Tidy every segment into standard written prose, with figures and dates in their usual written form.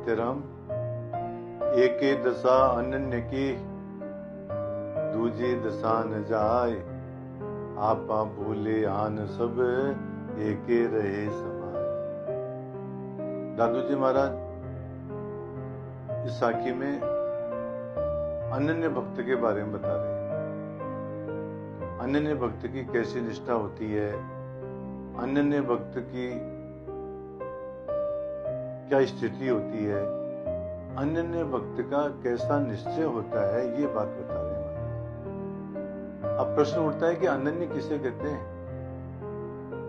नित्यरम एके दशा अनन्य की दूजी दशा न जाए आपा भूले आन सब एके रहे समाए। दादू जी महाराज इस साखी में अनन्य भक्त के बारे में बता रहे हैं। अनन्य भक्त की कैसी निष्ठा होती है, अनन्य भक्त की क्या स्थिति होती है, अनन्य भक्त का कैसा निश्चय होता है, ये बात बता रहे हैं। अब प्रश्न उठता है कि अनन्य किसे कहते हैं?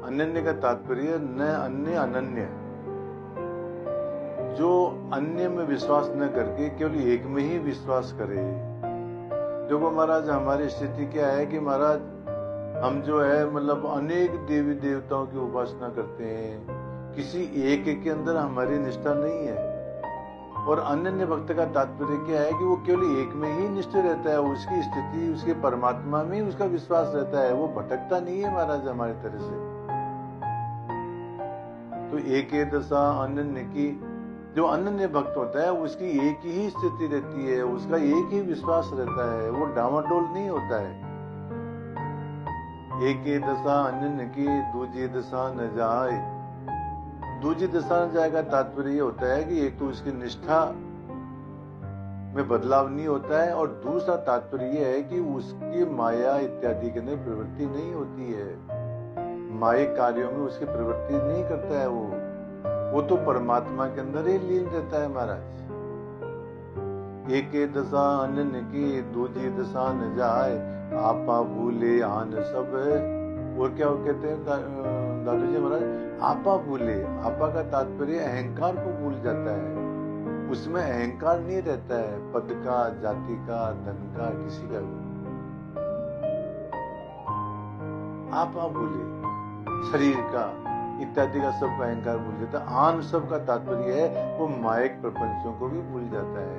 अनन्य का तात्पर्य न अन्य अनन्य, जो अन्य में विश्वास न करके केवल एक में ही विश्वास करे। देखो महाराज, हमारी स्थिति क्या है कि महाराज हम जो है मतलब अनेक देवी देवताओं की उपासना करते हैं, किसी एक के अंदर हमारी निष्ठा नहीं है। और अनन्य भक्त का तात्पर्य क्या है कि वो केवल एक में ही निष्ठ रहता है, उसकी स्थिति उसके परमात्मा में उसका विश्वास रहता है, वो भटकता नहीं है महाराज हमारी तरह से। तो एक दशा अनन्य की, जो अनन्य भक्त होता है उसकी एक ही स्थिति रहती है, उसका एक ही विश्वास रहता है, वो डामाडोल नहीं होता है। एक दशा अनन्य की दूजी दशा न जाए। दूजी दशा न जाए का तात्पर्य ये होता है कि एक तो उसकी निष्ठा में बदलाव नहीं होता है, और दूसरा तात्पर्य ये है कि उसकी माया इत्यादि के अंदर प्रवृत्ति नहीं होती है, मायिक कार्यों में उसकी प्रवृत्ति नहीं करता है। वो तो परमात्मा के अंदर ही लीन रहता है महाराज। एक दशा अनन्य की दूजी दशा न जाए आपा भूले आन सब। और क्या वो कहते हैं दादू जी महाराज? आपा भूले, आपा का तात्पर्य अहंकार को भूल जाता है, उसमें अहंकार नहीं रहता है, पद का, जाति का, धन का, किसी का भी। आपा भूले, शरीर का इत्यादि का सब अहंकार भूल जाता है। आन सब का तात्पर्य है वो मायिक प्रपंचों को भी भूल जाता है,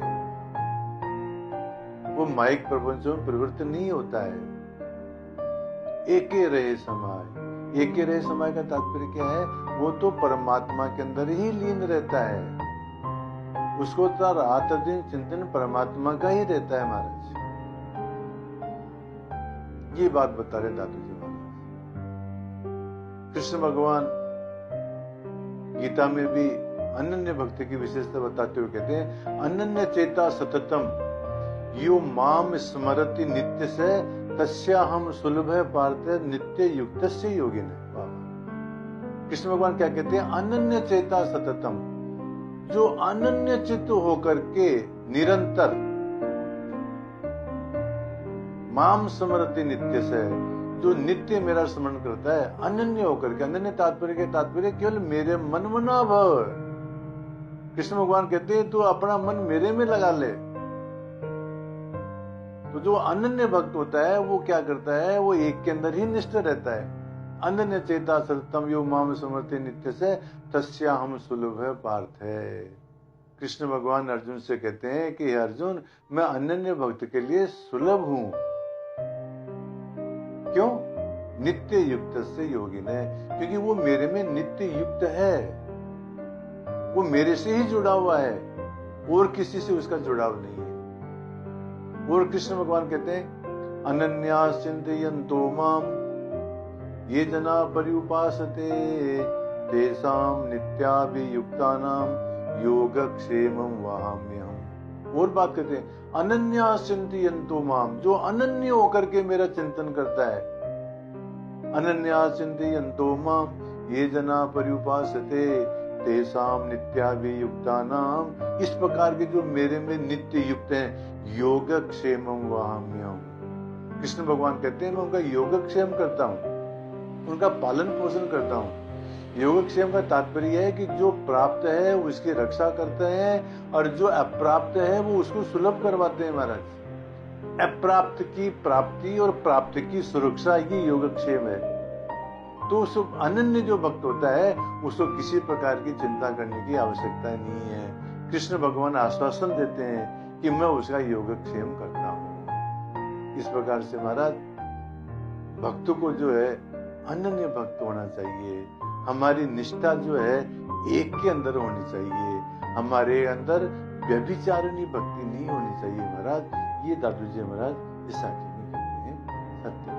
वो मायिक प्रपंचों में प्रवृत्त नहीं होता है। एके रहे समाय, एके रहे समाय का तात्पर्य क्या है? वो तो परमात्मा के अंदर ही लीन रहता है, उसको तो रात दिन चिंतन परमात्मा का ही रहता है महाराज। ये बात बता रहे दादू जी महाराज। कृष्ण भगवान गीता में भी अनन्य भक्ति की विशेषता बताते हुए कहते हैं, अनन्य चेता सततम यो माम स्मरति नित्य से तस्या हम सुलभ पार्थ नित्य युक्त से योगिन। कृष्ण भगवान क्या कहते हैं? अनन्य चेता सततम, जो अनन्य चित्त होकर के निरंतर माम स्मरति नित्य से, जो नित्य मेरा स्मरण करता है, अनन्य होकर के। अनन्य तात्पर्य के तात्पर्य केवल मेरे मन मना भव। कृष्ण भगवान कहते हैं तू अपना मन मेरे में लगा ले। तो जो अनन्य भक्त होता है वो क्या करता है? वो एक के अंदर ही निष्ठ रहता है। अनन्य चेता सततम यो माम स्मरति नित्य से तस्या हम सुलभ पार्थ है। कृष्ण भगवान अर्जुन से कहते हैं कि अर्जुन, मैं अनन्य भक्त के लिए सुलभ हूं। क्यों? नित्य युक्त से योगिन है, क्योंकि वो मेरे में नित्य युक्त है, वो मेरे से ही जुड़ा हुआ है, और किसी से उसका जुड़ाव नहीं है। और कृष्ण भगवान कहते हैं, अनन्या चिंतयन्तो माम ये जना पर्युपासते तेषाम नित्याभियुक्तानाम योगक्षेमं वहाम्यहम्। और बात करते हैं, अनन्या चिंतयन्तो माम, जो अनन्य होकर के मेरा चिंतन करता है। अनन्या चिंतयन्तो माम ये जना पर्युपासते तेषाम नित्याभियुक्तानाम, इस प्रकार के जो मेरे में नित्य युक्त हैं, योगक्षेमं वहाम्यहम्। कृष्ण भगवान कहते हैं मैं उनका योगक्षेम करता हूँ, उनका पालन पोषण करता हूँ। योगक्षेम का तात्पर्य है कि जो प्राप्त है उसकी रक्षा करते हैं, और जो अप्राप्त है वो उसको सुलभ करवाते हैं महाराज। अप्राप्त की प्राप्ति और प्राप्त की सुरक्षा, ये योगक्षेम है। तो उस अनन्य जो भक्त होता है उसको किसी प्रकार की चिंता करने की आवश्यकता नहीं है। कृष्ण भगवान आश्वासन देते हैं कि मैं उसका योगक्षेम करता हूँ। इस प्रकार से महाराज भक्त को जो है अनन्य भक्त होना चाहिए। हमारी निष्ठा जो है एक के अंदर होनी चाहिए। हमारे अंदर व्यभिचारिणी भक्ति नहीं होनी चाहिए महाराज। ये दादू जी महाराज इस साखी में कहते हैं सत्य।